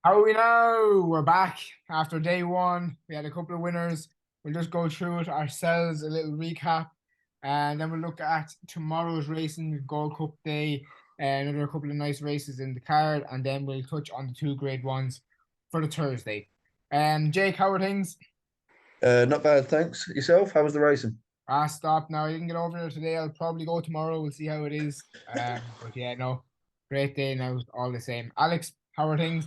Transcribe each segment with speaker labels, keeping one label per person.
Speaker 1: How are we now? We're back after day one. We had a couple of winners. We'll just go through it ourselves, a little recap, and then we'll look at tomorrow's racing, Gold Cup Day, and another couple of nice races in the card, and then we'll touch on the two grade ones for the Thursday. Jake, how are things?
Speaker 2: Not bad, thanks. Yourself? How was the racing?
Speaker 1: Stop now. I didn't get over there today. I'll probably go tomorrow. We'll see how it is. But yeah, no, great day now, all the same. Alex, how are things?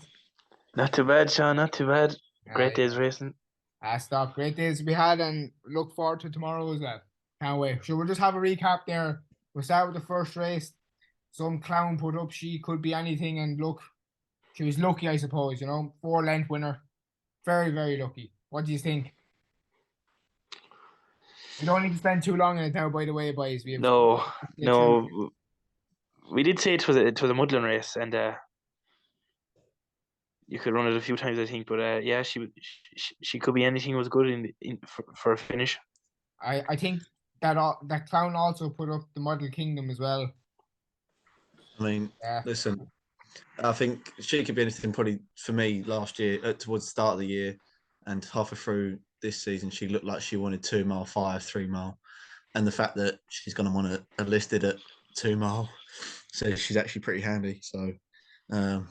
Speaker 3: Not too bad, Sean. Not too bad. Great
Speaker 1: Yeah.
Speaker 3: days racing.
Speaker 1: Stop. Great days to be had and look forward to tomorrow as well. Can't wait. So we'll just have a recap there. We'll start with the first race. Some clown put up she could be anything and look, she was lucky, I suppose, 4 length winner. Very, very lucky. What do you think? We don't need to spend too long on it now, by the way, boys. We have
Speaker 3: No,
Speaker 1: get through.
Speaker 3: no. We did say it was a muddling race, and you could run it a few times, I think. But yeah, she could be anything was good for a finish.
Speaker 1: I think that clown also put up the Model Kingdom as well.
Speaker 2: I mean,
Speaker 1: Yeah.
Speaker 2: listen, I think she could be anything probably for me last year, towards the start of the year and halfway through this season, she looked like she wanted 2 mile, 5, 3 mile. And the fact that she's going to want a listed at 2 mile, so she's actually pretty handy. So um,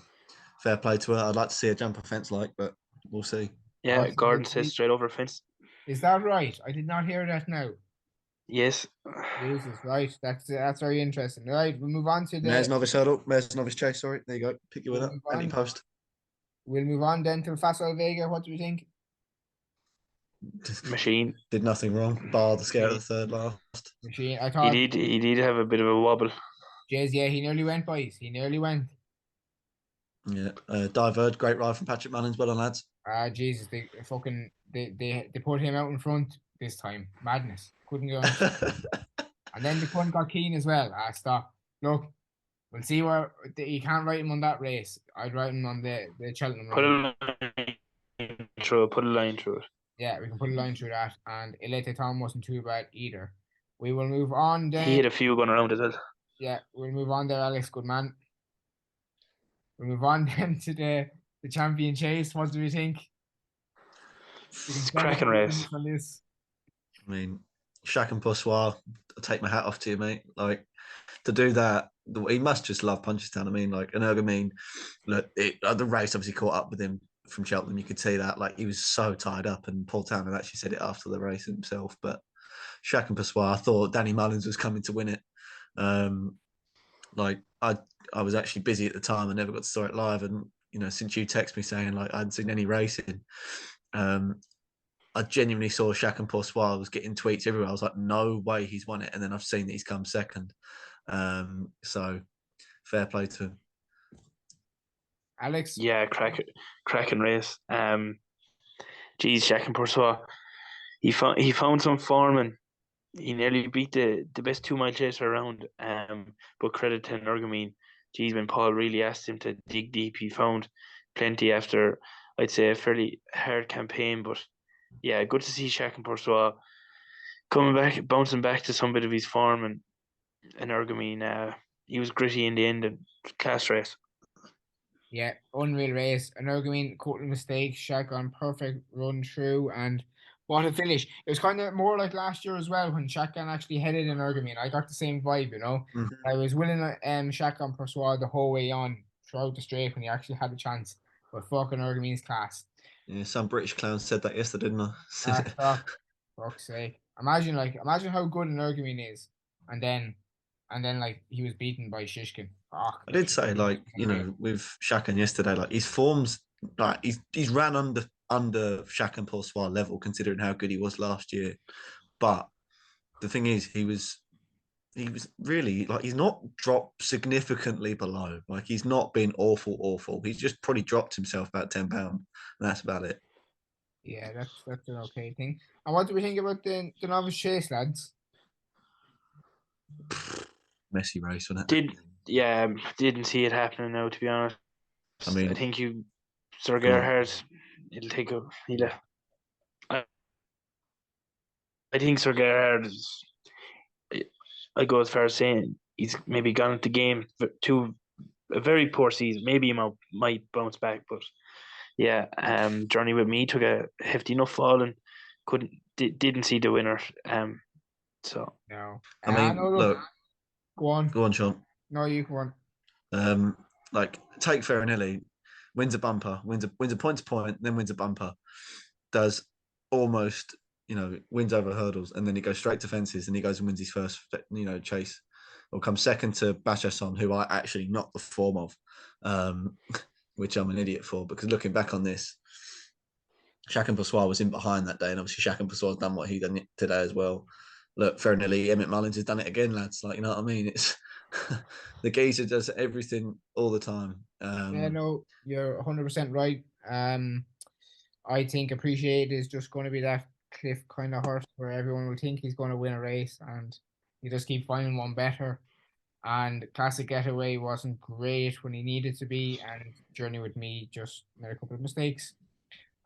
Speaker 2: fair play to her. I'd like to see her jump a fence but we'll see.
Speaker 3: Yeah, Gordon says straight over fence.
Speaker 1: Is that right? I did not hear that now.
Speaker 3: Yes.
Speaker 1: Jesus, right. That's very interesting. Right, we'll move on to
Speaker 2: Mares novice hurdle, Mares novice chase. Sorry, there you go. Pick your
Speaker 1: we'll
Speaker 2: winner.
Speaker 1: move
Speaker 2: Anti
Speaker 1: on.
Speaker 2: post.
Speaker 1: We'll move on then to Facile Vega. What do you think?
Speaker 3: Machine.
Speaker 2: Did nothing wrong, bar the scare at the third last.
Speaker 1: Machine. I
Speaker 3: He
Speaker 1: thought
Speaker 3: did. He did have a bit of a wobble.
Speaker 1: Jays, yeah, he nearly went, boys. He nearly went.
Speaker 2: Yeah, Diverge, great ride from Patrick Mullins. Well done, lads.
Speaker 1: Jesus, they put him out in front this time. Madness. Couldn't go on. And then the cunt got keen as well. Stop. Look, we'll see where you can't write him on that race. I'd write him on the Cheltenham
Speaker 3: Put
Speaker 1: run.
Speaker 3: a line through it. Put a line through it.
Speaker 1: Yeah, we can put a line through that. And Elete Tom wasn't too bad either. We will move on
Speaker 3: He
Speaker 1: then.
Speaker 3: had a few going around as well.
Speaker 1: Yeah, we'll move on there, Alex. Good man. We'll move on then to the champion chase. What do we think? We can
Speaker 3: It's a
Speaker 1: spend a
Speaker 3: cracking
Speaker 1: few
Speaker 3: race.
Speaker 1: minutes on this.
Speaker 2: I mean, Shaq and Pussoir, I take my hat off to you, mate. Like, to do that, he must just love Punchestown. I mean, like, and I mean, look, the race obviously caught up with him from Cheltenham. You could see that, like, he was so tied up, and Paul Town had actually said it after the race himself. But Shaq and Pussoir, I thought Danny Mullins was coming to win it. Um, like, I was actually busy at the time. I never got to saw it live, and since you text me saying like I hadn't seen any racing, um, I genuinely saw Shaq and Poursoir was getting tweets everywhere. I was like, no way he's won it. And then I've seen that he's come second. So fair play to him.
Speaker 1: Alex?
Speaker 3: Yeah, cracking race. Geez, Jack and Poursois. He found some form and he nearly beat the best 2 mile chaser around. But credit to Nergamine. Geez, when Paul really asked him to dig deep, he found plenty after I'd say a fairly hard campaign. But yeah, good to see Shaq and Poursois coming back, bouncing back to some bit of his form and Nergamine. He was gritty in the end and class race.
Speaker 1: Yeah, unreal race. Energumen, couple of mistakes. Shaq on perfect run through, and what a finish! It was kind of more like last year as well when Shotgun actually headed Energumen. I got the same vibe.
Speaker 2: Mm-hmm.
Speaker 1: I was willing Shotgun Persuade the whole way on throughout the straight when he actually had a chance. But fucking Energumen's class.
Speaker 2: Yeah, some British clown said that yesterday, didn't I?
Speaker 1: Stop. Fuck's sake. Imagine how good Energumen is, and then like he was beaten by Shishkin. Fuck.
Speaker 2: I did say, like, with Shakan yesterday, like his forms, like he's ran under Shaq and Poursoir level considering how good he was last year. But the thing is, he was really like he's not dropped significantly below. Like he's not been awful. He's just probably dropped himself about £10, and that's about it.
Speaker 1: Yeah, that's an okay thing. And what do we think about the novice chase, lads?
Speaker 2: Messy race, wasn't it?
Speaker 3: Did Yeah, didn't see it happening now. To be honest,
Speaker 2: I
Speaker 3: I
Speaker 2: mean,
Speaker 3: think you Sir
Speaker 2: go on.
Speaker 3: Gerhard. It'll take a. I, I think Sir Gerhard is. I go as far as saying he's maybe gone at the game too a very poor season. Maybe he might bounce back, but yeah, Journey with Me took a hefty enough fall and didn't see the winner. So
Speaker 1: No.
Speaker 2: I mean,
Speaker 1: No, look,
Speaker 2: look,
Speaker 1: go on.
Speaker 2: go on, Sean.
Speaker 1: No, you go on.
Speaker 2: Like take Farinelli, wins a bumper, wins a point to point, then wins a bumper, does almost, wins over hurdles, and then he goes straight to fences and he goes and wins his first, chase, or comes second to Punchestown, who I actually knocked the form of, which I'm an idiot for, because looking back on this, Chacun Pour Soi was in behind that day, and obviously Chacun Pour Soi's done what he done today as well. Look, Farinelli, Emmett Mullins has done it again, lads. Like, you know what I mean? It's the geezer does everything all the time.
Speaker 1: Yeah, no, you're 100% right. I think Appreciate is just going to be that cliff kind of horse where everyone will think he's going to win a race, and you just keep finding one better. And Classic Getaway wasn't great when he needed to be, and Journey with Me just made a couple of mistakes.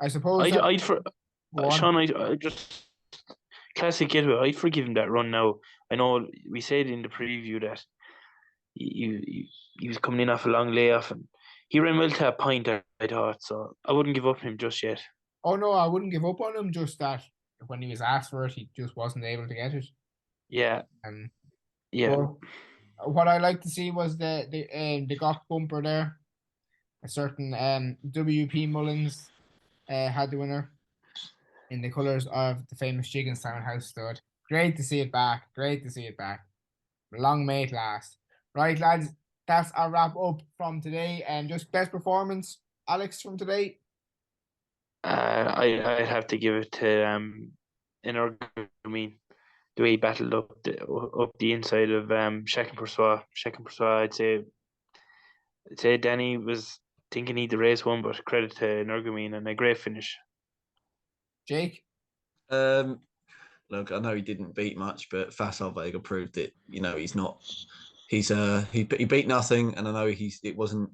Speaker 1: I suppose
Speaker 3: Sean, I just Classic Getaway. I'd forgive him that run now. I know we said in the preview that he was coming in off a long layoff, and he ran well to a point, I thought. So I wouldn't give up on him just yet.
Speaker 1: Oh no, I wouldn't give up on him. Just that when he was asked for it, he just wasn't able to get it.
Speaker 3: Yeah.
Speaker 1: Yeah. What I like to see was the Goth bumper there. A certain WP Mullins had the winner in the colours of the famous Jigginstown house stud. Great to see it back. Great to see it back. Long may it last. Right, lads, that's our wrap up from today. And just best performance, Alex, from today.
Speaker 3: I'd have to give it to I mean, the way he battled up the inside of Chacun Pour Soi. Chacun Pour Soi, I'd say Danny was thinking he'd the race won, but credit to Energumene and a great finish.
Speaker 1: Jake?
Speaker 2: Look, I know he didn't beat much, but Facile Vega proved it. He's not. He beat nothing, and I know it wasn't.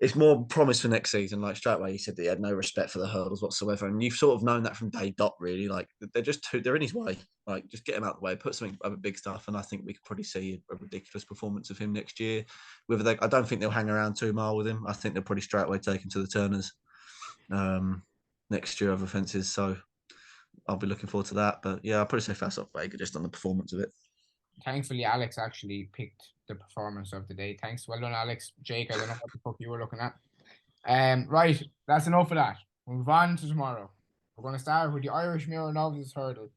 Speaker 2: It's more promise for next season. Like straight away, he said that he had no respect for the hurdles whatsoever, and you've sort of known that from day dot. Really, like they're in his way. Like just get him out of the way, put something other big stuff, and I think we could probably see a ridiculous performance of him next year. I don't think they'll hang around 2 mile with him. I think they'll probably straight away take him to the Turners next year over fences. So I'll be looking forward to that. But yeah, I'll probably say Facile Vega just on the performance of it.
Speaker 1: Thankfully, Alex actually picked the performance of the day. Thanks. Well done, Alex. Jake, I don't know what the fuck you were looking at. Right, that's enough of that. We'll move on to tomorrow. We're going to start with the Irish Mirror Novices Hurdle.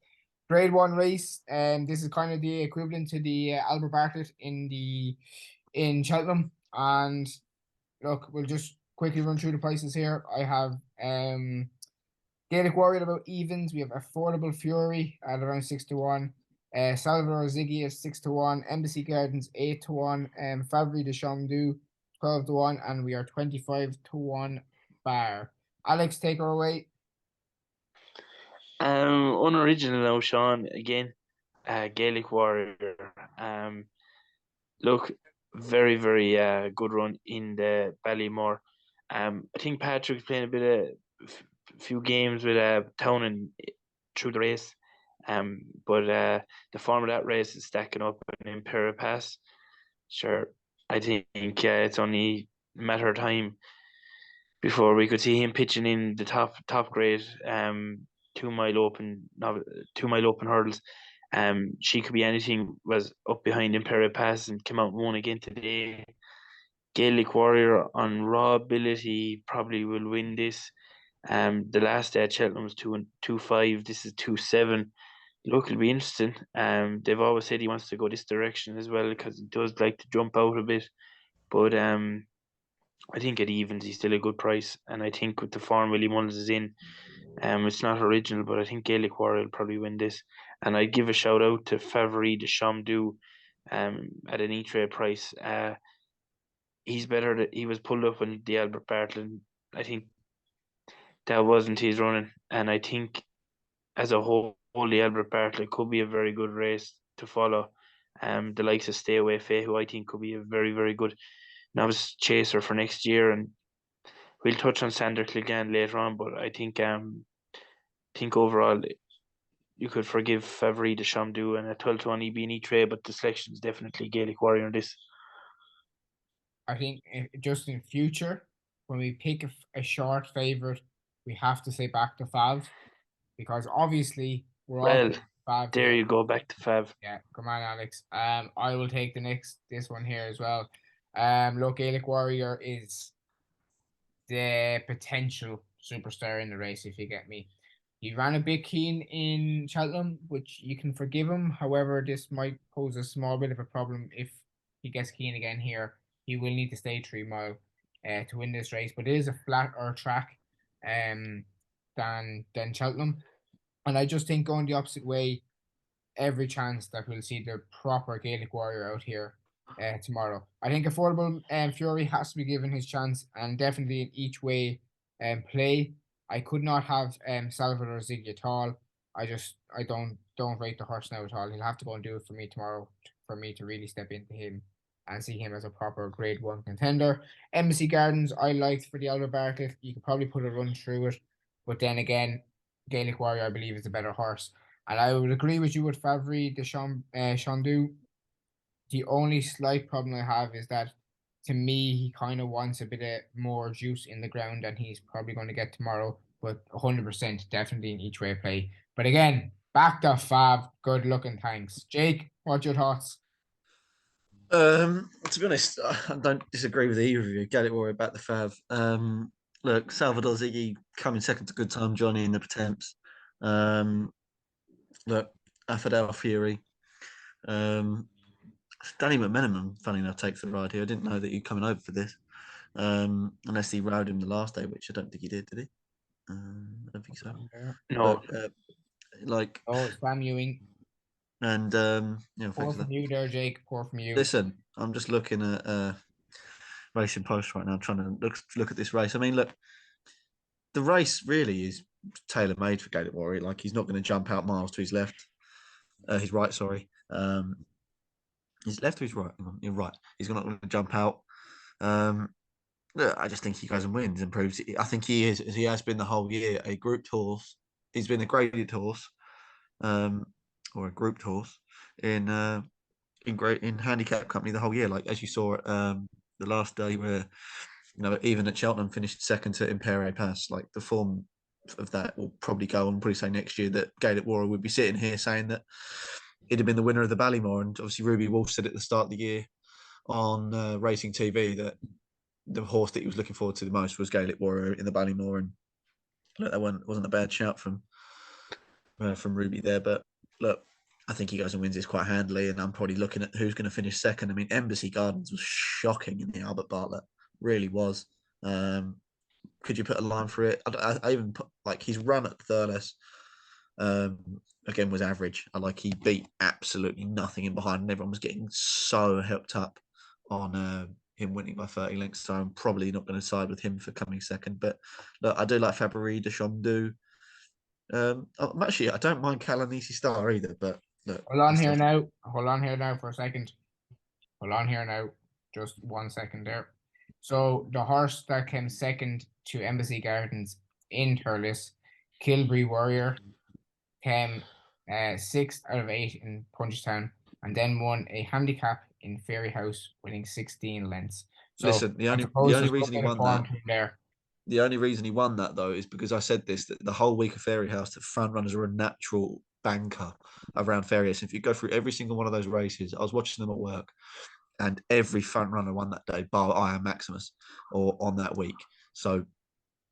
Speaker 1: Grade 1 race, and this is kind of the equivalent to the Albert Bartlett in Cheltenham. And look, we'll just quickly run through the prices here. I have Gaelic Warrior at about evens. We have Affordable Fury at around 6-1. Salvador Ziggy at 6-1. Embassy Gardens 8-1. Favre de Chamdou 12-1, and we are 25-1 bar. Alex, take her away.
Speaker 3: Unoriginal now, Sean. Again, Gaelic Warrior. Look, very, very good run in the Ballymore. I think Patrick's playing a bit of few games with Town through the race. But the form of that race is stacking up in Imperial Pass. Sure, I think it's only a matter of time before we could see him pitching in the top grade 2 mile open hurdles. She could be anything. Was up behind Imperial Pass and came out and won again today. Gaelic Warrior on raw ability probably will win this. The last day at Cheltenham was 2-5. This is 2-7. Look, it'll be interesting. They've always said he wants to go this direction as well because he does like to jump out a bit. But I think at evens he's still a good price, and I think with the form Willie Mullins is in, it's not original, but I think Gaelic Warrior will probably win this. And I'd give a shout out to Favre de Chamdou at an E-Trade price. He's better. He was pulled up on the Albert Bartlett. I think that wasn't his running, and I think as a whole, the Albert Bartlett could be a very good race to follow. The likes of Stay Away Faye, who I think could be a very, very good novice chaser for next year, and we'll touch on Sander Clegane later on. But I think overall you could forgive Favre de Chamdou and a 12-1 EB E-Trade, but the selection is definitely Gaelic Warrior in this.
Speaker 1: I think just in future, when we pick a short favorite, we have to say back to Fav, because obviously we're all
Speaker 3: Well,
Speaker 1: Fav
Speaker 3: there
Speaker 1: here.
Speaker 3: you go, back to Fav.
Speaker 1: Yeah, come on, Alex. I will take this one here as well. Look, Gaelic Warrior is the potential superstar in the race, if you get me. He ran a bit keen in Cheltenham, which you can forgive him. However, this might pose a small bit of a problem if he gets keen again here. He will need to stay 3 mile to win this race, but it is a flatter track than Cheltenham. And I just think going the opposite way, every chance that we'll see the proper Gaelic Warrior out here tomorrow. I think Affordable Fury has to be given his chance, and definitely in each way play. I could not have Salvador Ziggy at all. I don't rate the horse now at all. He'll have to go and do it for me tomorrow for me to really step into him and see him as a proper grade 1 contender. Embassy Gardens I liked for the Outer Bartlett. You could probably put a run through it, but then again, Gaelic Warrior I believe is a better horse. And I would agree with you with Favre de Chandu. The only slight problem I have is that to me, he kind of wants a bit of more juice in the ground than he's probably going to get tomorrow. But 100% definitely in each way play. But again, back to Fav. Good looking, thanks. Jake, what's your thoughts?
Speaker 2: To be honest, I don't disagree with either of you. Get it, worry about the Fav. Look, Salvador Ziggy coming second to Good Time Johnny in the attempts. Look, Affordable Fury. Danny McMenamin, funny enough, takes the ride here. I didn't know that you're coming over for this. Unless he rode him the last day, which I don't think he did he? I don't think so.
Speaker 3: No.
Speaker 2: But,
Speaker 1: oh, Sam Ewing.
Speaker 2: And
Speaker 1: poor from you there, Jake. Poor from you.
Speaker 2: Listen, I'm just looking at Racing Post right now, trying to look at this race. I mean, look, the race really is tailor made for Gaelic Warrior. Like, he's not going to jump out miles to his left, his right. Sorry, his left or his right. You're right. He's not going to jump out. Look, I just think he goes and wins and proves it. I think he is, as he has been the whole year, a grouped horse. He's been a graded horse, or a grouped horse in handicap company the whole year. Like, as you saw at the last day, where even at Cheltenham finished second to Impere Pass. Like, the form of that will probably go on. Probably say next year that Gaelic Warrior would be sitting here saying that he'd have been the winner of the Ballymore. And obviously Ruby Wolf said at the start of the year on Racing TV that the horse that he was looking forward to the most was Gaelic Warrior in the Ballymore. And look, that wasn't a bad shout from Ruby there. But look, I think he goes and wins this quite handily, and I'm probably looking at who's going to finish second. I mean, Embassy Gardens was shocking in the Albert Bartlett, really was. Could you put a line for it? I even put, like, his run at Thurles, again, was average. He beat absolutely nothing in behind, and everyone was getting so helped up on him winning by 30 lengths. So I'm probably not going to side with him for coming second. But look, I do like Fabry de Chandu. I don't mind Calanisi Star either, but look,
Speaker 1: Hold on here now for a second. Hold on here now. Just 1 second there. So the horse that came second to Embassy Gardens in Thurles, Kilbury Warrior, came 6 out of 8 in Punchestown, and then won a handicap in Fairy House, winning 16 lengths. So
Speaker 2: listen, the only reason he won that.
Speaker 1: There.
Speaker 2: The only reason he won that, though, is because I said this, that the whole week of Fairy House, the front runners are a natural banker around Fairy House. If you go through every single one of those races, I was watching them at work, and every front runner won that day, bar Iron Maximus, or on that week. So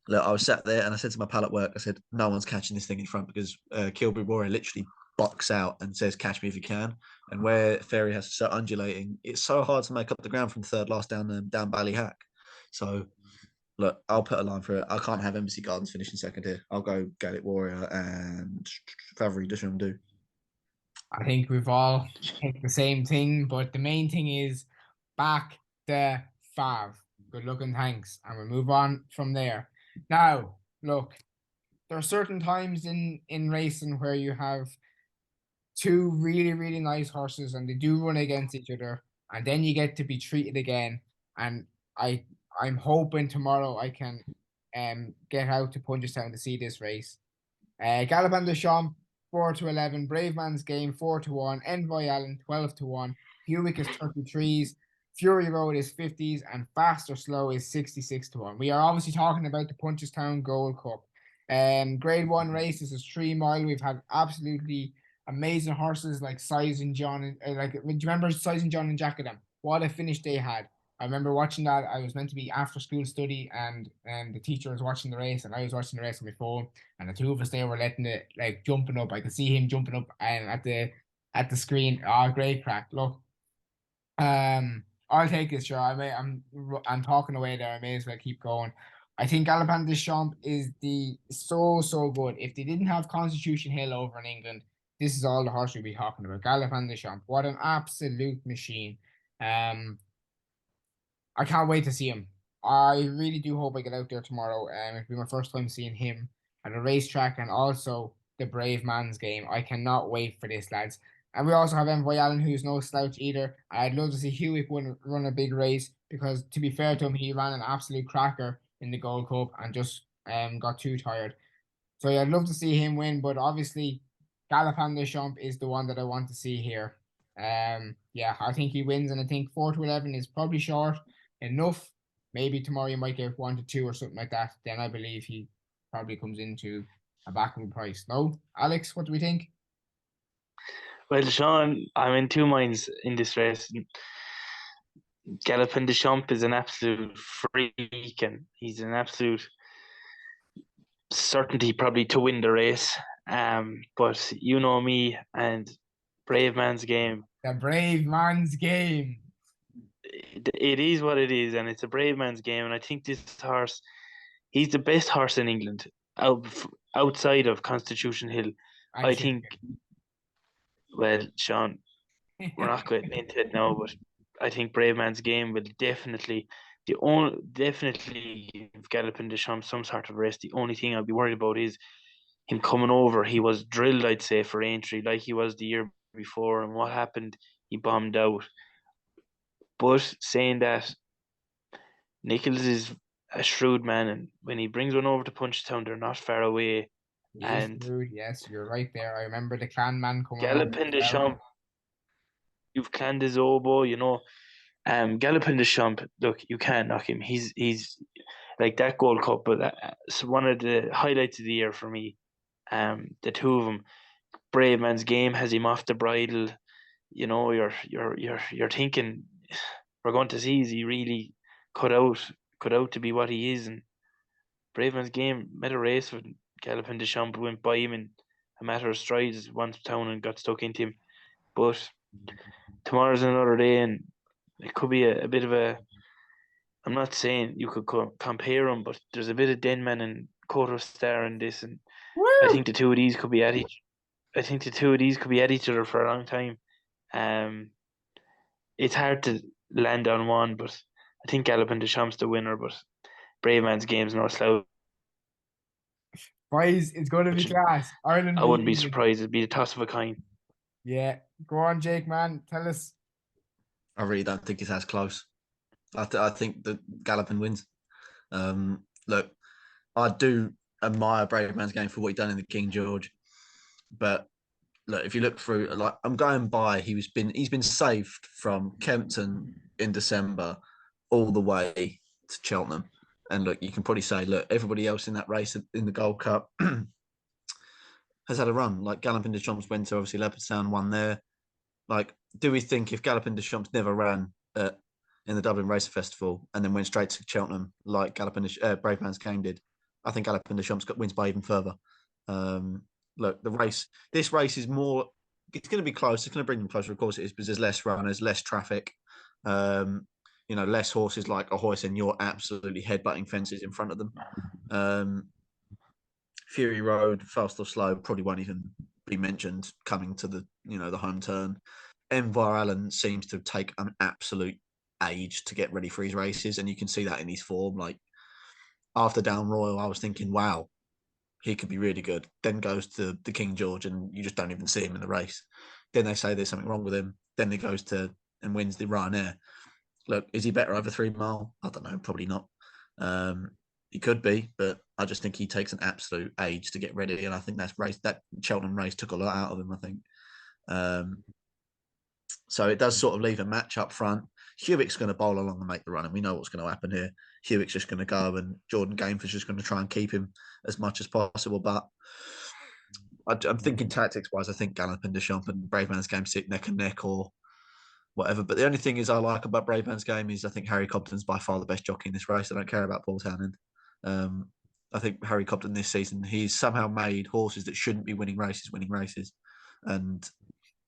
Speaker 2: look, I was sat there and I said to my pal at work, I said, no one's catching this thing in front, because Kilbury Warrior literally bucks out and says, catch me if you can. And where Fairy House is so undulating, it's so hard to make up the ground from third last down Ballyhack. So look, I'll put a line for it. I can't have Embassy Gardens finishing second here. I'll go Gaelic Warrior and Favre de Chandu.
Speaker 1: I think we've all picked the same thing, but the main thing is back the Fav. Good luck and thanks. And we'll move on from there. Now, look, there are certain times in racing where you have two really, really nice horses and they do run against each other, and then you get to be treated again. And I'm hoping tomorrow I can get out to Punchestown to see this race. Galopin de Champ, 4-11, Brave Man's Game, 4-1, Envoy Allen, 12-1, Hewick is 33s, Fury Road is 50s, and Fast or Slow is 66 to 1. We are obviously talking about the Punchestown Gold Cup. Grade 1 race, this is 3 mile. We've had absolutely amazing horses like Size and John. Do you remember Size and John and Jack of them? What a finish they had. I remember watching that. I was meant to be after school study, and the teacher was watching the race, and I was watching the race on my phone. And the two of us there were letting it like jumping up. I could see him jumping up and at the screen. Oh, great crack! Look, I'll take this, sure. I'm talking away there. I may as well keep going. I think Galopin des Champs is so good. If they didn't have Constitution Hill over in England, this is all the horse we'd be talking about. Galopin des Champs, what an absolute machine. Um, I can't wait to see him. I really do hope I get out there tomorrow. It'll be my first time seeing him at a racetrack and also the Brave Man's Game. I cannot wait for this, lads. And we also have Envoy Allen, who's no slouch either. I'd love to see Hewitt run a big race because, to be fair to him, he ran an absolute cracker in the Gold Cup and just got too tired. So yeah, I'd love to see him win, but obviously Galopin des Champs is the one that I want to see here. Yeah, I think he wins, and I think 4 to 11 is probably short enough. Maybe tomorrow you might get 1 to 2 or something like that. Then I believe he probably comes into a backable price. No, Alex, what do we think?
Speaker 3: Well, Sean, I'm in two minds in this race. Galopin des Champs is an absolute freak, and he's an absolute certainty probably to win the race. But you know me and Brave Man's Game.
Speaker 1: The Brave Man's Game.
Speaker 3: It is what it is, and it's a brave man's game. And I think this horse, he's the best horse in England outside of Constitution Hill. I think. Well, Sean, we're not getting into it now, but I think Brave Man's Game will definitely give Galopin des Champs some sort of race. The only thing I'll be worried about is him coming over. He was drilled, I'd say, for Aintree like he was the year before, and what happened? He bombed out. But saying that, Nichols is a shrewd man, and when he brings one over to Punchestown, they're not far away. And
Speaker 1: shrewd, yes, you're right there. I remember the clan man coming
Speaker 3: Galopin des Champs, you've Clan des Obo, you know. Galopin des Champs, look, you can't knock him. He's like that Gold Cup, but that's one of the highlights of the year for me. The two of them, Brave Man's Game has him off the bridle. You know, you're thinking we're going to see, is he really cut out to be what he is? And Brave Man's Game made a race with Galopin des Champs, went by him in a matter of strides once town and got stuck into him. But tomorrow's another day, and it could be a bit of a. I'm not saying you could compare them, but there's a bit of Denman and Koto Star in this, and
Speaker 1: Woo!
Speaker 3: I think the two of these could be at each. I think the two of these could be at each other for a long time. It's hard to land on one, but I think Galopin des Champs the winner, but Brave Man's Game's no slouch.
Speaker 1: Boys, it's going to be class. Ireland.
Speaker 3: I wouldn't be surprised. It'd be a toss of a coin.
Speaker 1: Yeah, go on, Jake, man. Tell us.
Speaker 2: I really don't think it's as close. I think that Galopin wins. Look, I do admire Brave Man's Game for what he done in the King George, but look, if you look through, like I'm going by, he's been saved from Kempton in December all the way to Cheltenham, and look, you can probably say, look, everybody else in that race in the Gold Cup has had a run. Like Galopin des Champs went to obviously Leopardstown, won there. Like, do we think if Galopin des Champs never ran in the Dublin Race Festival and then went straight to Cheltenham like Brave Man's Game did, I think Galopin des Champs wins by even further. Look, this race is more, it's going to be close. It's going to bring them closer. Of course it is, because there's less runners, less traffic, less horses like a horse and you're absolutely headbutting fences in front of them. Fury Road, Fast or Slow, probably won't even be mentioned coming to the, the home turn. Envar Allen seems to take an absolute age to get ready for his races, and you can see that in his form. Like after Down Royal, I was thinking, wow, he could be really good. Then goes to the King George, and you just don't even see him in the race. Then they say there's something wrong with him. Then he goes to and wins the Ryanair. Look, is he better over 3 mile? I don't know, probably not. He could be, but I just think he takes an absolute age to get ready, and I think that Cheltenham race took a lot out of him, I think. So it does sort of leave a match up front. Hewitt's going to bowl along and make the run, and we know what's going to happen here. Hewitt's just going to go, and Jordan Gamefor's just going to try and keep him as much as possible. But I'm thinking tactics-wise, I think Gallup and Deschamps and Braveman's game sit neck and neck or whatever. But the only thing is I like about Braveman's game is I think Harry Cobden's by far the best jockey in this race. I don't care about Paul Townend. I think Harry Cobden this season, he's somehow made horses that shouldn't be winning races. And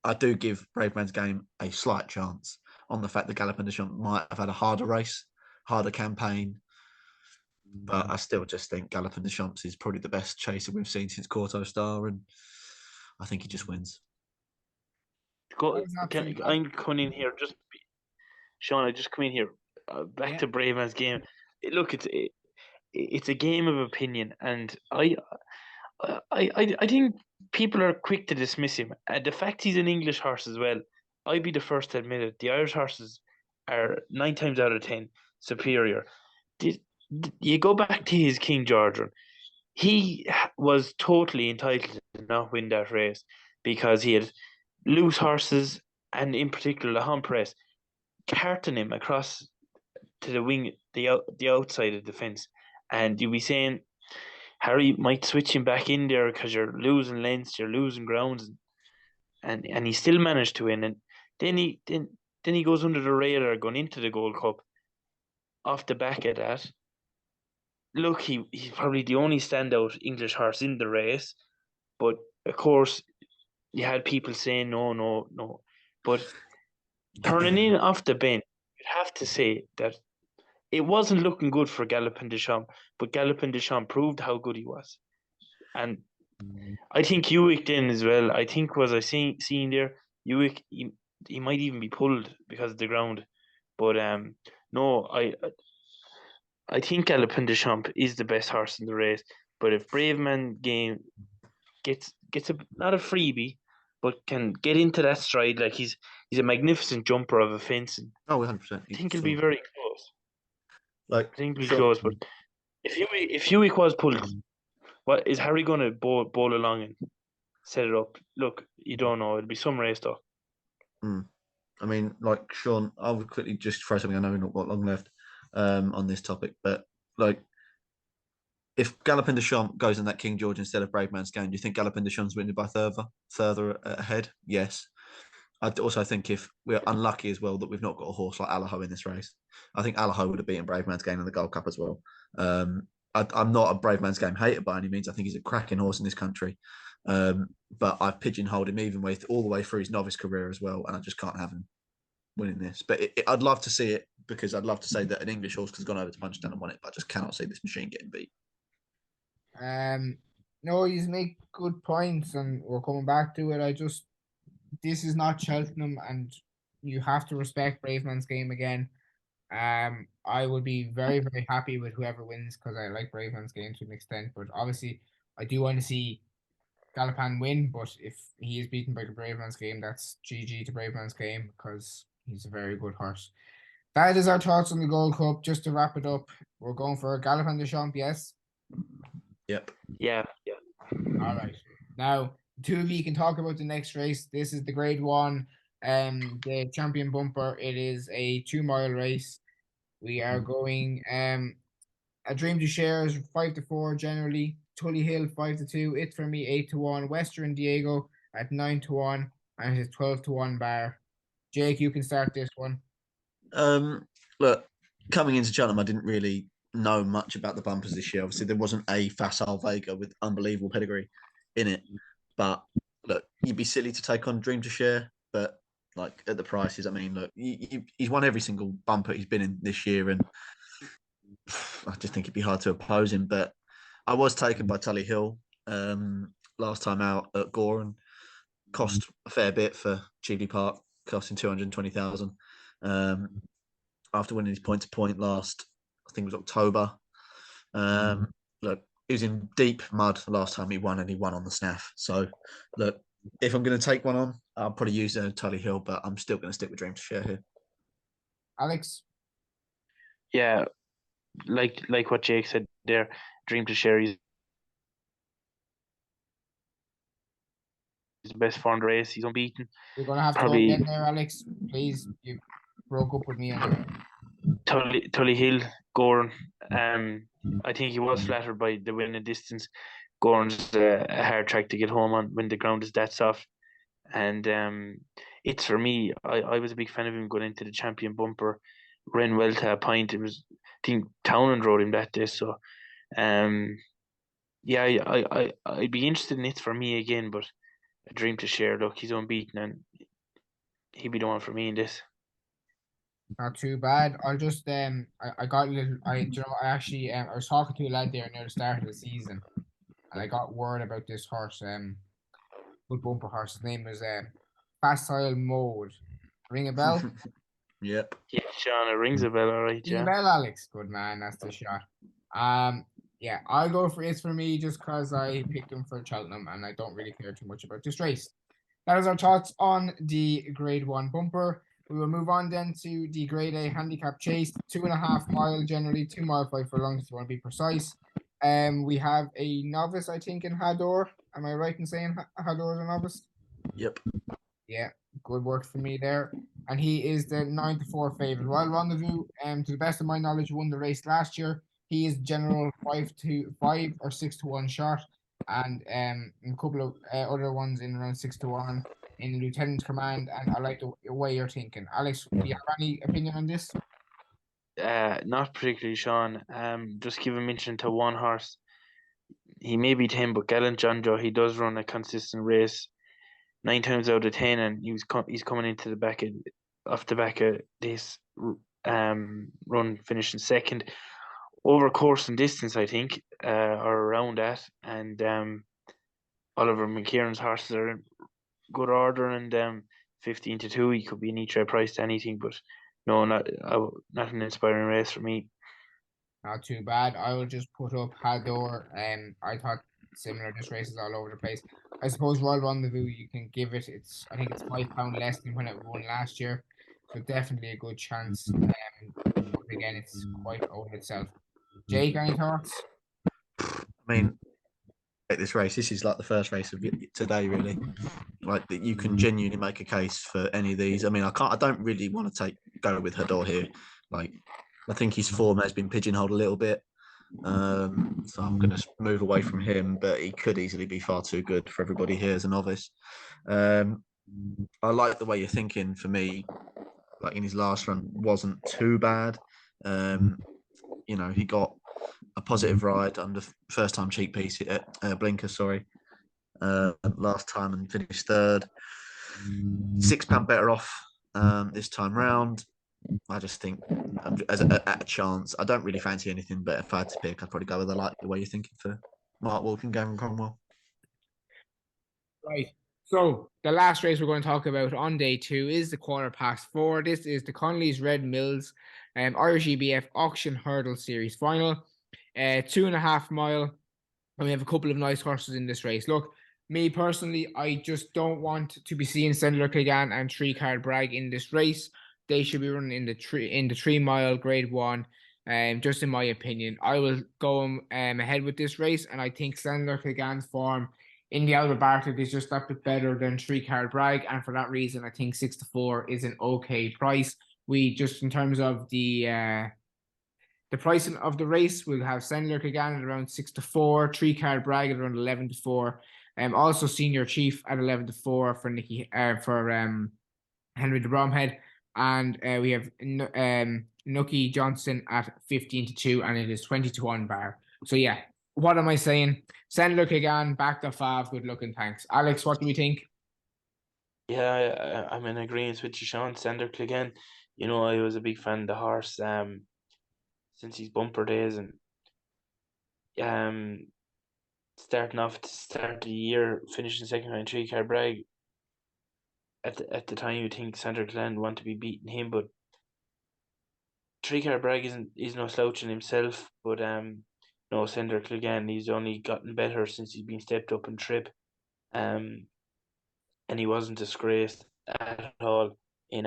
Speaker 2: I do give Braveman's game a slight chance on the fact that Gallup and Deschamps might have had a harder race, harder campaign. But I still just think Gallup and Deschamps is probably the best chaser we've seen since Corto Star, and I think he just wins.
Speaker 3: I'm coming in here Sean. I just come in here back to Braveman's game. Look, it's a game of opinion, and I think people are quick to dismiss him. The fact he's an English horse as well, I'd be the first to admit it. The Irish horses are 9 times out of 10 superior. You go back to his King George run. He was totally entitled to not win that race because he had loose horses, and in particular the hump press, carting him across to the wing, the outside of the fence, and you'll be saying Harry might switch him back in there because you're losing lengths, you're losing grounds, and he still managed to win. And then he goes under the radar going into the Gold Cup. Off the back of that, look, he's probably the only standout English horse in the race, but of course you had people saying no, but turning in off the bench, you'd have to say that it wasn't looking good for Galopin Deschamps, but Galopin Deschamps proved how good he was. And I think Hewitt then as well, I think was I seeing there, Hewitt, he might even be pulled because of the ground. But no, I think Galopin Deschamps is the best horse in the race. But if Braveman game gets not a freebie, but can get into that stride, like he's a magnificent jumper of a fence. And
Speaker 2: Oh, 100%.
Speaker 3: I think he'll be very close.
Speaker 2: Like,
Speaker 3: I think he'll be close. But if Hewitt was pulled, what is Harry going to bowl along and set it up? Look, you don't know. It'll be some race though.
Speaker 2: I mean, like Sean, I would quickly just throw something. I know we've not got long left on this topic, but like, if Galopin Deschamps goes in that King George instead of Braveman's game, do you think Galopin Deschamps winning by further ahead? Yes. I also think if we're unlucky as well that we've not got a horse like Allaho in this race, I think Allaho would have beaten Braveman's game in the Gold Cup as well. I'm not a Braveman's game hater by any means. I think he's a cracking horse in this country. But I've pigeonholed him all the way through his novice career as well, and I just can't have him winning this. But I'd love to see it because I'd love to say that an English horse has gone over to Punchestown and won it, but I just cannot see this machine getting beat.
Speaker 1: No, you make good points, and we're coming back to it. This is not Cheltenham, and you have to respect Braveman's game again. I would be very, very happy with whoever wins because I like Braveman's game to an extent, but obviously I do want to see Galopin win, but if he is beaten by the Braveman's game, that's GG to Braveman's game because he's a very good horse. That is our thoughts on the Gold Cup. Just to wrap it up, we're going for Galopin Deschamps, yes?
Speaker 2: Yep.
Speaker 3: Yeah.
Speaker 1: All right. Now, two of you can talk about the next race. This is the Grade 1, the Champion Bumper. It is a 2-mile race. We are going A Dream to Share is 5-4 generally. Tully Hill 5-2. It For Me 8-1. Western Diego at 9-1, and his 12-1 bar. Jake, you can start this one.
Speaker 2: Look, coming into Cheltenham, I didn't really know much about the bumpers this year. Obviously, there wasn't a Facile Vega with unbelievable pedigree in it. But look, you'd be silly to take on Dream to Share. But like at the prices, I mean, look, he's won every single bumper he's been in this year, and I just think it'd be hard to oppose him. But I was taken by Tully Hill last time out at Goran. Cost a fair bit for Cheveley Park, costing 220,000. After winning his point-to-point last, I think it was October. Look, he was in deep mud last time he won, and he won on the snaff. So, look, if I'm going to take one on, I'll probably use Tully Hill, but I'm still going to stick with Dream to Share here.
Speaker 1: Alex?
Speaker 3: Yeah, like what Jake said there, Dream to Share is the best form in the race. He's unbeaten.
Speaker 1: You're going to have to
Speaker 3: Probably
Speaker 1: go again there, Alex. Please. broke up with me on
Speaker 3: Tully Hill, Goran. I think he was flattered by the winning distance. Goran's a hard track to get home on when the ground is that soft. And it's for me, I was a big fan of him going into the champion bumper, ran well to a point. It was, I think Townend rode him that day. So um, yeah, I'd be interested in it for me again, but a dream to share. Look, he's unbeaten and he'd be the one for me in this.
Speaker 1: Not too bad. I'll just I got a little I actually I was talking to a lad there near the start of the season and I got word about this horse, good bumper horse. His name is Facile Mode. Ring a bell?
Speaker 2: Yep.
Speaker 3: Yeah, Sean, it rings a bell, all right,
Speaker 1: Ring a
Speaker 3: yeah.
Speaker 1: bell, Alex. Good man, that's the shot. Yeah, I'll go for it's for me just because I picked him for Cheltenham and I don't really care too much about this race. That is our thoughts on the Grade 1 bumper. We will move on then to the Grade A handicap chase, 2.5 mile generally, 2 mile 5 furlongs if you want to be precise. We have a novice, I think, in Hador. Am I right in saying Hador is a novice?
Speaker 2: Yep.
Speaker 1: Yeah, good work for me there. And he is the 9-4 favourite. While Rendezvous, to the best of my knowledge, won the race last year. He is general 5 or 6-1 shot, and a couple of other ones in around 6-1 in lieutenant command. And I like the way you're thinking, Alex. Do you have any opinion on this?
Speaker 3: Not particularly, Sean. Just give a mention to one horse. He may beat him, but Gallant John Joe, he does run a consistent race 9 times out of 10, and he's coming into the back of off the back of this run, finishing second over course and distance, I think, or around that. And Oliver McKieran's horses are in good order, and 15-2, he could be an each way price to anything, but no, not an inspiring race for me.
Speaker 1: Not too bad. I will just put up Hador. I thought similar. This race is all over the place. I suppose Royal Rendezvous you can give it. I think it's £5 less than when it won last year, so definitely a good chance. But again, it's quite over itself. Jake, any thoughts?
Speaker 2: I mean, at this race, this is like the first race of today, really. Like that, you can genuinely make a case for any of these. I mean, I don't really want to go with Hador here. Like, I think his form has been pigeonholed a little bit. So I'm going to move away from him, but he could easily be far too good for everybody here as a novice. I like the way you're thinking. For me, like in his last run, wasn't too bad. He got a positive ride under first time cheek piece at Blinker, last time and finished third. £6 better off this time round. I just think at a chance, I don't really fancy anything, but if I had to pick, I'd probably go with the way you're thinking for Mark Wilkin, Gavin Cromwell.
Speaker 1: Right. So the last race we're going to talk about on day 2 is the 4:15. This is the Connolly's Red Mills Irish EBF Auction Hurdle Series final. 2.5 mile. And we have a couple of nice horses in this race. Look, me personally, I just don't want to be seeing Sendler Clegane and 3 Card Bragg in this race. They should be running in the 3 mile Grade 1. Just in my opinion, I will go ahead with this race, and I think Sendler Clegane's form in the Albert Bartlett is just that bit better than 3 Card Bragg, and for that reason, I think 6-4 is an okay price. We just in terms of the pricing of the race, we'll have Sendler Clegane at around 6-4, 3 Card Bragg at around 11-4, also Senior Chief at 11-4 for Henry de Bromhead, and we have Nucky Johnson at 15-2, and it is 20-1 bar. So yeah, what am I saying? Sendler Clegane back to 5. Good looking, thanks. Alex, what do we think?
Speaker 3: Yeah, I'm in agreement with you, Sean. Sender Clegane. I was a big fan of the horse since his bumper days, and starting off at the start of the year, finishing second behind 3 Card Bragg. At the time, you think Sandra Glenn want to be beating him, but 3 Card Bragg is no slouch in himself. But no, Sandra Clegane, he's only gotten better since he's been stepped up in trip, and he wasn't disgraced at all in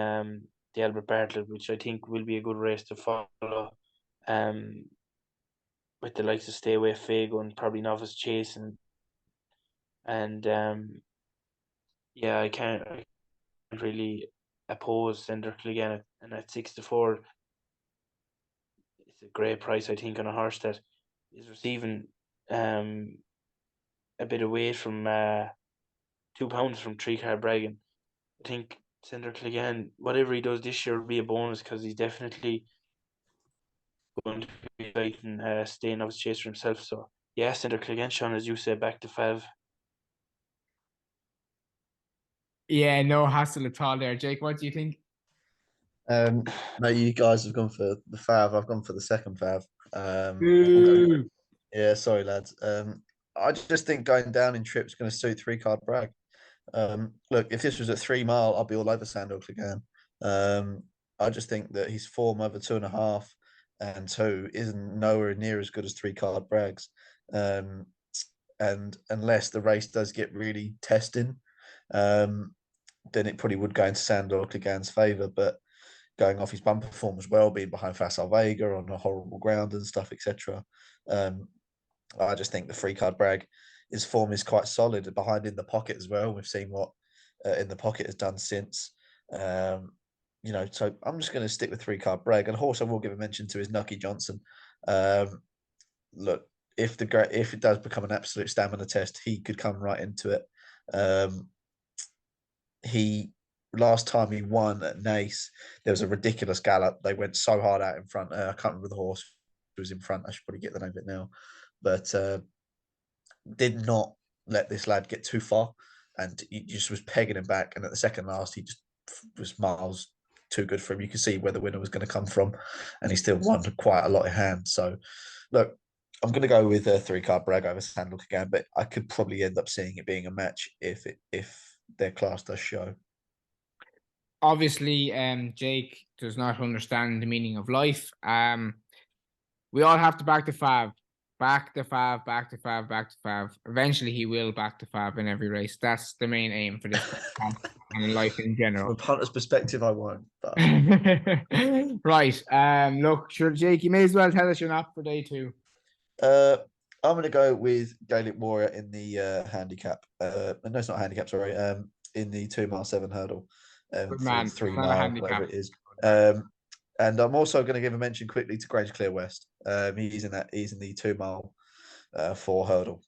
Speaker 3: the Albert Bartlett, which I think will be a good race to follow. With the likes of Stay Away Fago and probably Novice Chase, and yeah, I can't really opposed Cinder Clegane, and at 6-4, it's a great price, I think, on a horse that is receiving a bit of weight from £2 from 3 Card Bragging. I think Cinder Clegane, whatever he does this year, will be a bonus because he's definitely going to be fighting staying out chase for himself. So yeah, Cinder Clegane, Sean, as you said, back to Fav.
Speaker 1: Yeah, no hassle at all there. Jake, what do you think?
Speaker 2: No, you guys have gone for the Fav. I've gone for the second Fav.
Speaker 1: Ooh.
Speaker 2: Yeah, sorry, lads. I just think going down in trip's going to suit 3 Card Bragg. Look, if this was at 3 mile, I'd be all over Sandor again. I just think that his form over 2.5 and 2 isn't nowhere near as good as 3 Card Bragg's. And unless the race does get really testing, then it probably would go into Sandor Clegan's favour. But going off his bumper form as well, being behind Facile Vega on a horrible ground and stuff, etc. I just think the 3 Card Bragg, his form is quite solid behind in the pocket as well. We've seen what in the pocket has done since. So I'm just going to stick with 3 Card Bragg. And horse I will give a mention to is Nucky Johnson. Look, if it does become an absolute stamina test, he could come right into it. He last time he won at Nace, there was a ridiculous gallop. They went so hard out in front. I can't remember the horse who was in front. I should probably get the name of it now, but did not let this lad get too far, and he just was pegging him back. And at the second last, he just was miles too good for him. You could see where the winner was going to come from, and he still won quite a lot of hand. So, look, I'm going to go with 3 Card Bragg over Sandlock again, but I could probably end up seeing it being a match if their class does show.
Speaker 1: Obviously, Jake does not understand the meaning of life. We all have to back the Fav. Back the Fav, back the Fav, back the Fav. Eventually, he will back the Fav in every race. That's the main aim for this podcast and in life in
Speaker 2: From
Speaker 1: general.
Speaker 2: a punter's perspective, I won't. But
Speaker 1: Right. Look, sure, Jake, you may as well tell us you're not for day 2.
Speaker 2: I'm going to go with Gaelic Warrior in the handicap. No, it's not handicap. Sorry. In the 2 mile 7 hurdle.
Speaker 1: Good
Speaker 2: For
Speaker 1: man.
Speaker 2: 3
Speaker 1: It's not a
Speaker 2: mile,
Speaker 1: handicap.
Speaker 2: whatever it is. And I'm also going to give a mention quickly to Grange Clear West. He's in the 2 mile 4 hurdle.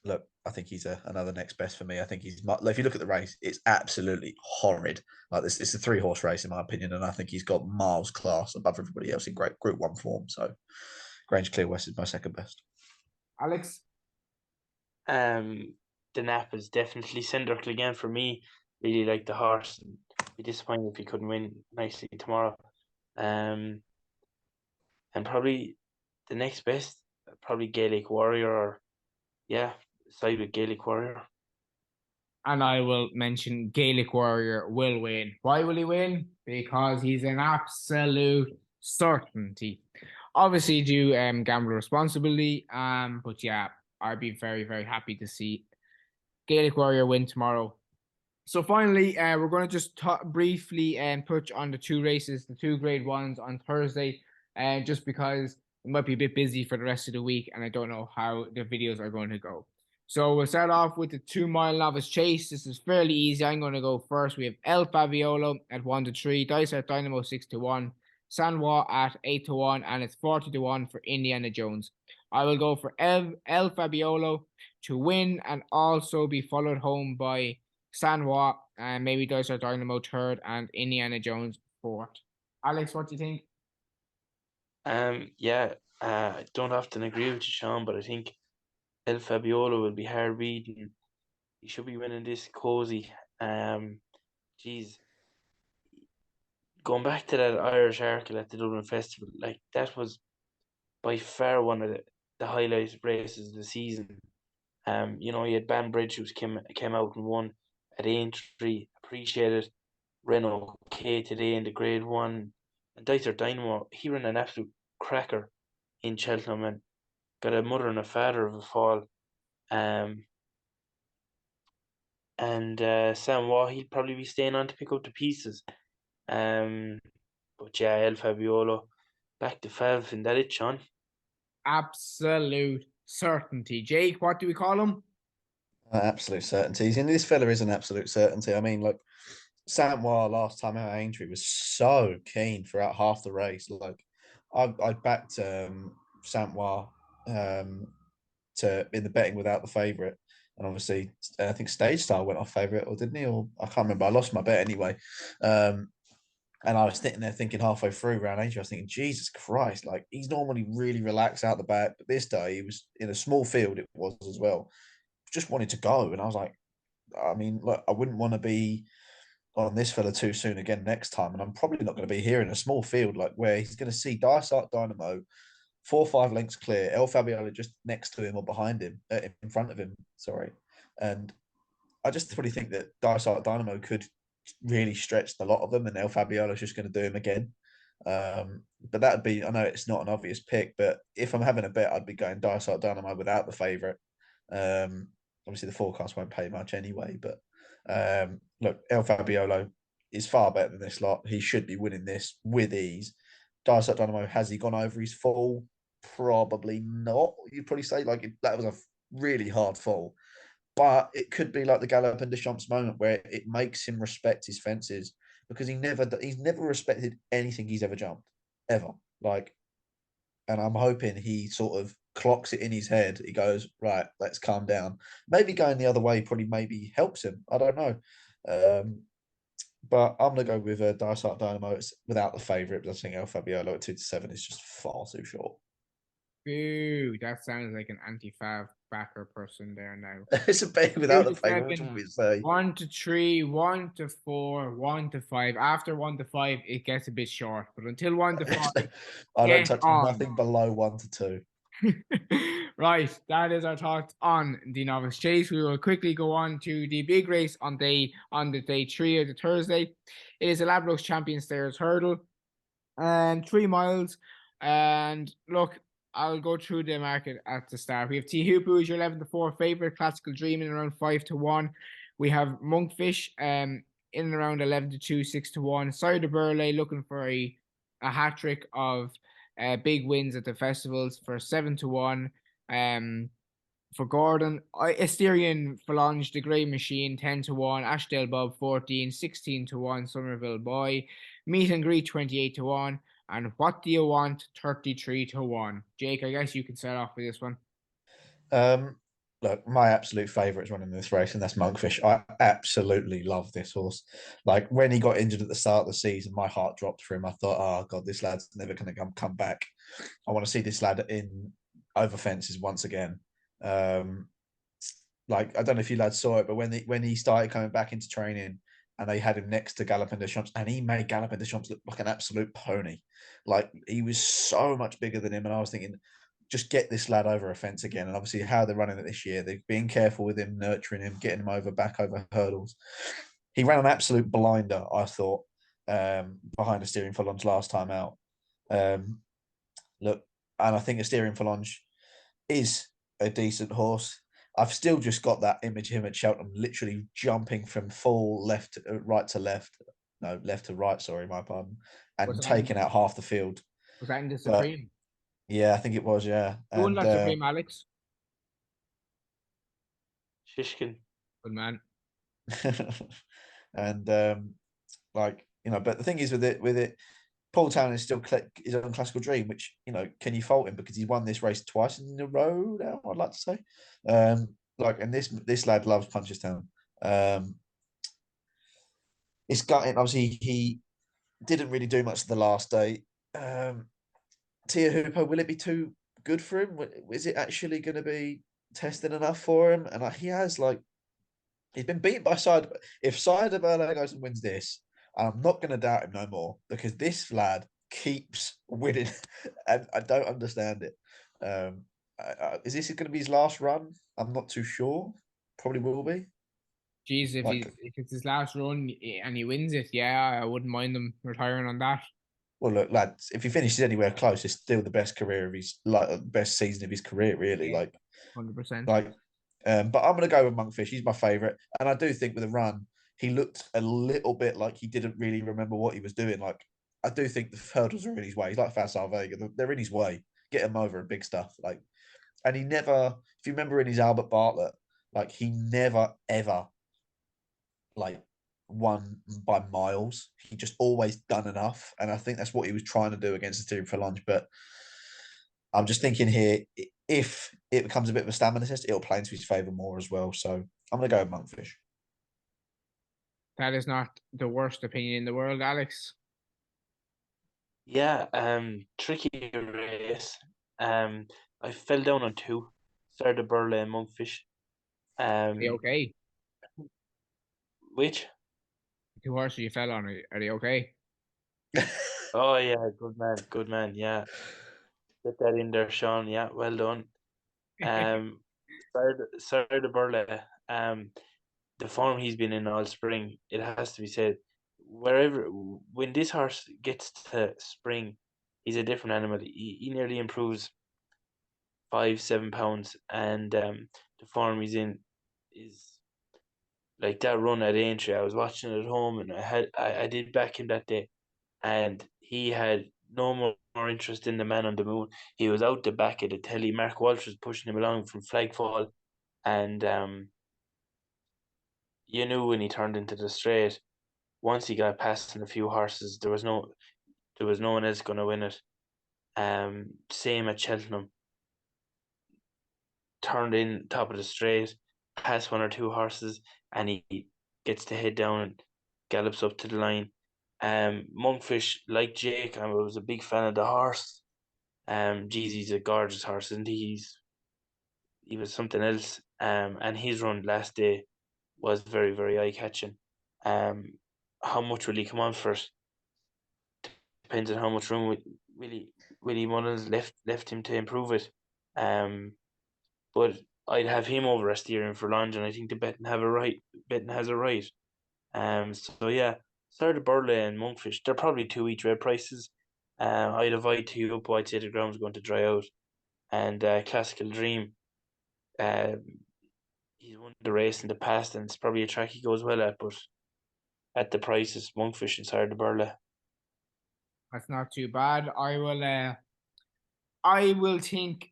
Speaker 2: Look, I think he's another next best for me. I think he's. If you look at the race, it's absolutely horrid. Like this, it's a 3-horse race in my opinion, and I think he's got miles class above everybody else in great Group 1 form. So, Grange Clear West is my second best.
Speaker 1: Alex?
Speaker 3: The nap is definitely Cinder Clegane for me. Really like the horse. And be disappointed if he couldn't win nicely tomorrow. And probably the next best, probably Gaelic Warrior, or side with Gaelic Warrior.
Speaker 1: And I will mention Gaelic Warrior will win. Why will he win? Because he's an absolute certainty. Obviously, do gamble responsibly. But yeah, I'd be very, very happy to see Gaelic Warrior win tomorrow. So finally, we're going to just briefly touch on the 2 races, the 2 Grade 1s on Thursday, just because it might be a bit busy for the rest of the week, and I don't know how the videos are going to go. So we'll start off with the 2 mile novice chase. This is fairly easy. I'm going to go first. We have El Fabiolo at 1-3, Dice at Dynamo 6-1, Sanwa at 8-1, and it's 40-1 for Indiana Jones. I will go for El Fabiolo to win and also be followed home by Sanwa and maybe Dice at Dynamo 3rd and Indiana Jones 4th. Alex, what do you think?
Speaker 3: I don't often agree with you, Sean, but I think El Fabiolo will be hard beaten. He should be winning this cozy. Going back to that Irish Arkle at the Dublin Festival, like that was by far one of the highlight races of the season. You had Banbridge who came out and won at Aintree, appreciated. Renault K today in the Grade 1. And Dicer Dynamo, he ran an absolute cracker in Cheltenham and got a mother and a father of a fall. And Sam Waugh, he'll probably be staying on to pick up the pieces. But yeah, El Fabiolo, back to Fav, and that it, Sean?
Speaker 1: Absolute certainty. Jake, what do we call him?
Speaker 2: Absolute certainties. And this fella is an absolute certainty. I mean, look, Samoa last time out Aintree was so keen throughout half the race. Like I backed Samoa to in the betting without the favourite. And obviously, I think Stage Style went off favourite, or didn't he? Or I can't remember. I lost my bet anyway. And I was sitting there thinking halfway through round 80, I was thinking, Jesus Christ, like he's normally really relaxed out the back, but this day he was in a small field, it was as well. Just wanted to go. And I was like, I mean, look, I wouldn't want to be on this fella too soon again next time. And I'm probably not going to be here in a small field like where he's going to see Dysart Dynamo 4 or 5 lengths clear, El Fabiola just next to him or behind him, in front of him, sorry. And I just probably think that Dysart Dynamo could really stretch a lot of them, and El Fabiola's just going to do him again. But that would be, I know it's not an obvious pick, but if I'm having a bet, I'd be going Dysart Dynamo without the favourite. Obviously, the forecast won't pay much anyway, but look, El Fabiolo is far better than this lot. He should be winning this with ease. Dysart Dynamo, has he gone over his fall? Probably not. You'd probably say that was a really hard fall. But it could be like the Gallup and Deschamps moment where it makes him respect his fences because he's never respected anything he's ever jumped ever. And I'm hoping he sort of clocks it in his head. He goes, right, let's calm down. Maybe going the other way probably maybe helps him. I don't know. But I'm gonna go with Dysart Dynamo. It's without the favourite, but I think El Fabiolo at 2-7 is just far too short.
Speaker 1: Boo, that sounds like an anti-Fav backer person there now.
Speaker 2: It's a bet without the favourite. Which one would we say?
Speaker 1: 1 to 3, 1 to 4, 1 to 5. After 1 to 5, it gets a bit short. But until 1 to 5,
Speaker 2: I don't
Speaker 1: get
Speaker 2: touch
Speaker 1: on.
Speaker 2: nothing below 1 to 2.
Speaker 1: Right, that is our thoughts on the Novice Chase. We will quickly go on to the big race on the day 3 of the Thursday. It is a Ladbrokes Champion Stairs Hurdle and 3 miles. And look, I'll go through the market at the start. We have T Hoopu is your 11 to 4 favorite, Classical Dream in around 5 to 1. We have Monkfish in and around 11 to 2, 6 to 1. Sire de Burley looking for a hat trick of big wins at the festivals for 7 to 1. For Gordon, Asterian Phalange, the Grey Machine, 10 to 1, Ashdale Bob 14, 16 to 1, Somerville Boy, Meet and Greet 28 to 1, and What Do You Want 33 to 1. Jake, I guess you can start off with this one.
Speaker 2: Look, my absolute favourite is running this race, and that's Monkfish. I absolutely love this horse. Like when he got injured at the start of the season, my heart dropped for him. I thought, oh God, this lad's never going to come back. I want to see this lad in over fences once again. Like I don't know if you lads saw it, but when he started coming back into training and they had him next to Galopin Des Champs, and he made Galopin Des Champs look like an absolute pony. Like he was so much bigger than him, and I was thinking, just get this lad over a fence again. And obviously, how they're running it this year, they've been careful with him, nurturing him, getting him back over hurdles. He ran an absolute blinder, I thought, behind a steering Phalange last time out. Look, and I think a steering Phalange is a decent horse. I've still just got that image of him at Cheltenham, literally jumping from full right to left. No, left to right, sorry, my pardon. And taking out half the field.
Speaker 1: Was that in the Supreme?
Speaker 2: Yeah, I think it was, yeah.
Speaker 1: Who won that Supreme, Alex?
Speaker 3: Shishkin.
Speaker 1: Good man.
Speaker 2: And but the thing is with it, Paul Town is still his own Classical Dream, which, can you fault him because he's won this race twice in a row now, I'd like to say. And this lad loves Punchestown. It's gutting. Obviously, he didn't really do much the last day. Tia Hooper, will it be too good for him? Is it actually going to be testing enough for him? And he's been beaten by Side. If Side goes and wins this, I'm not going to doubt him no more because this lad keeps winning, and I don't understand it. Is this going to be his last run? I'm not too sure. Probably will be.
Speaker 1: Jeez, if it's his last run and he wins it, yeah, I wouldn't mind him retiring on that.
Speaker 2: Well, look, lads, if he finishes anywhere close, it's still the best career of his best season of his career, really.
Speaker 1: Yeah, 100%.
Speaker 2: But I'm going to go with Monkfish. He's my favourite, and I do think with a run, he looked a little bit like he didn't really remember what he was doing. Like I do think the hurdles are in his way. He's like Facile Vega; they're in his way. Get him over and big stuff. And he never. If you remember in his Albert Bartlett, he never ever won by miles. He just always done enough, and I think that's what he was trying to do against the Tyrion for lunch. But I'm just thinking here, if it becomes a bit of a stamina test, it'll play into his favour more as well. So I'm going to go with Monkfish.
Speaker 1: That is not the worst opinion in the world, Alex.
Speaker 3: Yeah, tricky race. I fell down on two. Started Burley and Monkfish.
Speaker 1: Are they
Speaker 3: Um,
Speaker 1: okay?
Speaker 3: which?
Speaker 1: The two horses you fell on, are they okay?
Speaker 3: Oh yeah, good man. Yeah, get that in there, Sean. Yeah, well done. Um, started Burley. Um, the form he's been in all spring, it has to be said. When this horse gets to spring, he's a different animal. He nearly improves 5-7 pounds, and the form he's in is like that run at Aintree. I was watching it at home, and I did back him that day, and he had no more interest in the man on the moon. He was out the back of the telly. Mark Walsh was pushing him along from Flagfall, and you knew when he turned into the straight. Once he got past a few horses, there was no one else going to win it. Same at Cheltenham. Turned in top of the straight, past one or two horses, and he gets to head down and gallops up to the line. Monkfish, like Jake, I was a big fan of the horse. Geez, he's a gorgeous horse, and he was something else. And his run last day was very, very eye catching. Um, how much will he come on for? Depends on how much room Willie Mullins left him to improve it. Um, but I'd have him over a steering for lunge, and I think the betting has a right. So yeah, started Burley and Monkfish. They're probably two each way prices. I'd avoid two up. I'd say the ground's going to dry out. And Classical Dream, uh, he's won the race in the past, and it's probably a track he goes well at. But at the prices, Monkfish and started Burley.
Speaker 1: That's not too bad. I will think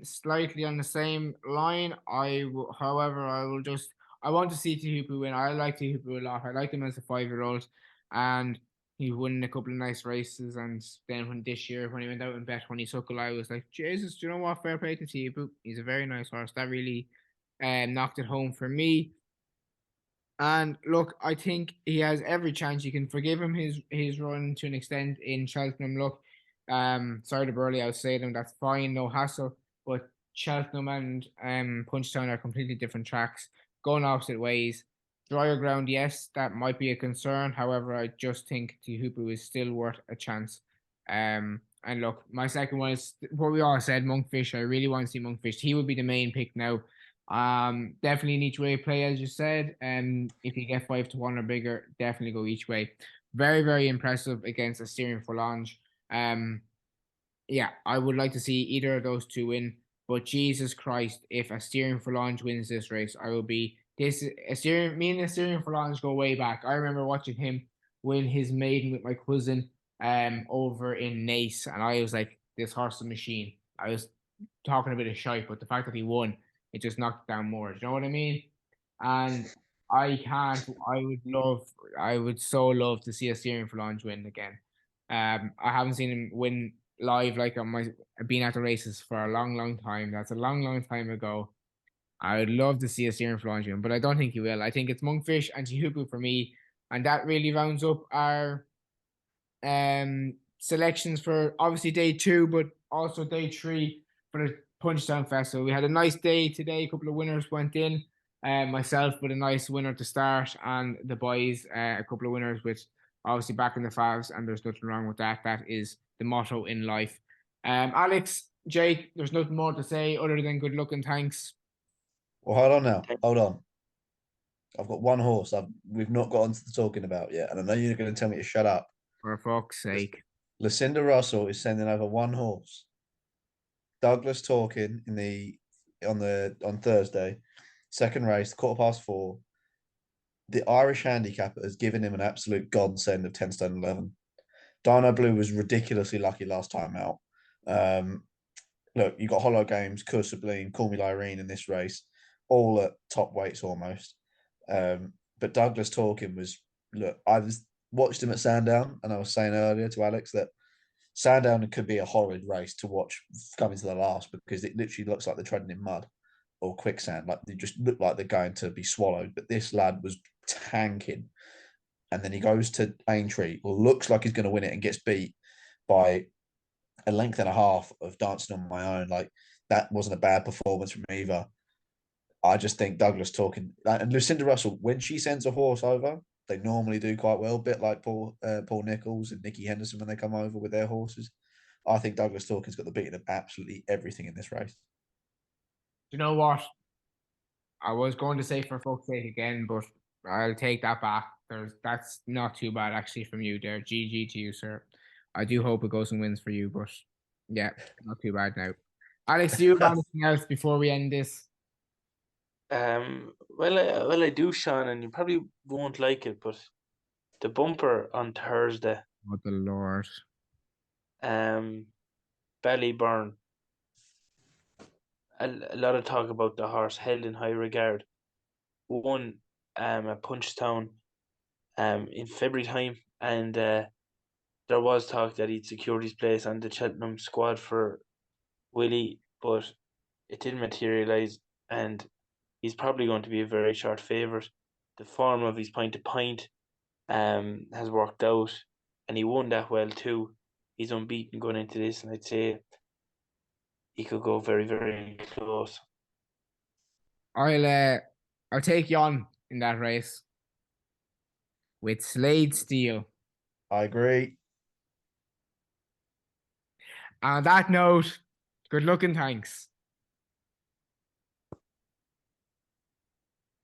Speaker 1: slightly on the same line. However, I want to see Tehupu win. I like Tehupu a lot. I like him as a 5-year-old, and he won a couple of nice races. And then when this year, when he went out and bet when he took I was like, Jesus, do you know what? Fair play to Tehupu. He's a very nice horse. That really knocked it home for me. And look, I think he has every chance. You can forgive him his run to an extent in Cheltenham. Look, sorry to Burley, I'll say them. That's fine, no hassle. But Cheltenham and Punchestown are completely different tracks, going opposite ways. Drier ground, yes, that might be a concern. However, I just think Tihupu is still worth a chance. And look, my second one is what we all said, Monkfish. I really want to see Monkfish. He would be the main pick now. Definitely an each way play, as you said. If you get 5-1 or bigger, definitely go each way. Very, very impressive against a steering for Lange. Um, yeah, I would like to see either of those two win. But Jesus Christ, if a steering for Lange wins this race, I will be this a steering. Me and a steering for Lange go way back. I remember watching him win his maiden with my cousin over in Nace, and I was like, this horse is a machine. I was talking a bit of shite, but the fact that he won, it just knocked down more. Do you know what I mean? And I can't. I would so love to see a steering for Lange win again. I haven't seen him win live like on my been at the races for a long, long time. That's a long, long time ago. I would love to see a steering for Lange win, but I don't think he will. I think it's Monkfish and Chihupu for me, and that really rounds up our selections for obviously day 2, but also day 3 for the Punchestown Festival. We had a nice day today. A couple of winners went in. Myself with a nice winner to start, and the boys a couple of winners with obviously back in the favs, and there's nothing wrong with that. That is the motto in life. Alex, Jake, there's nothing more to say other than good luck and thanks.
Speaker 2: Well, hold on now. Hold on. I've got one horse we've not got onto the talking about yet, and I know you're going to tell me to shut up.
Speaker 1: For fuck's sake.
Speaker 2: Lucinda Russell is sending over one horse. Douglas talking on Thursday, second race, 4:15. The Irish handicapper has given him an absolute godsend of 10 stone 11. Dino Blue was ridiculously lucky last time out. Look, you got Hollow Games, Cursabline, Call Me Lyrene in this race, all at top weights almost. But Douglas Talking was look, I was watched him at Sandown, and I was saying earlier to Alex that Sandown could be a horrid race to watch coming to the last because it literally looks like they're treading in mud or quicksand. Like they just look like they're going to be swallowed. But this lad was tanking, and then he goes to Aintree, looks like he's going to win it, and gets beat by a length and a half of Dancing on My Own. Like that wasn't a bad performance from either. I just think Douglas talking and Lucinda Russell, when she sends a horse over, they normally do quite well, a bit like Paul Nichols and Nicky Henderson when they come over with their horses. I think Douglas Talking's got the beating of absolutely everything in this race.
Speaker 1: You know what? I was going to say for fuck's sake again, but I'll take that back. That's not too bad actually from you there. GG to you, sir. I do hope it goes and wins for you, but yeah, not too bad now. Alex, do you have anything else before we end this?
Speaker 3: Well, I do, Sean, and you probably won't like it, but the bumper on Thursday,
Speaker 1: Oh, the Lord.
Speaker 3: Ballyburn. A lot of talk about the horse held in high regard. Won at Punchestown in February time, and there was talk that he'd secured his place on the Cheltenham squad for Willie, but it didn't materialise, and he's probably going to be a very short favourite. The form of his point to point has worked out, and he won that well too. He's unbeaten going into this, and I'd say he could go very, very close.
Speaker 1: I'll take you on in that race with Slade Steel.
Speaker 2: I agree.
Speaker 1: On that note, good luck and thanks.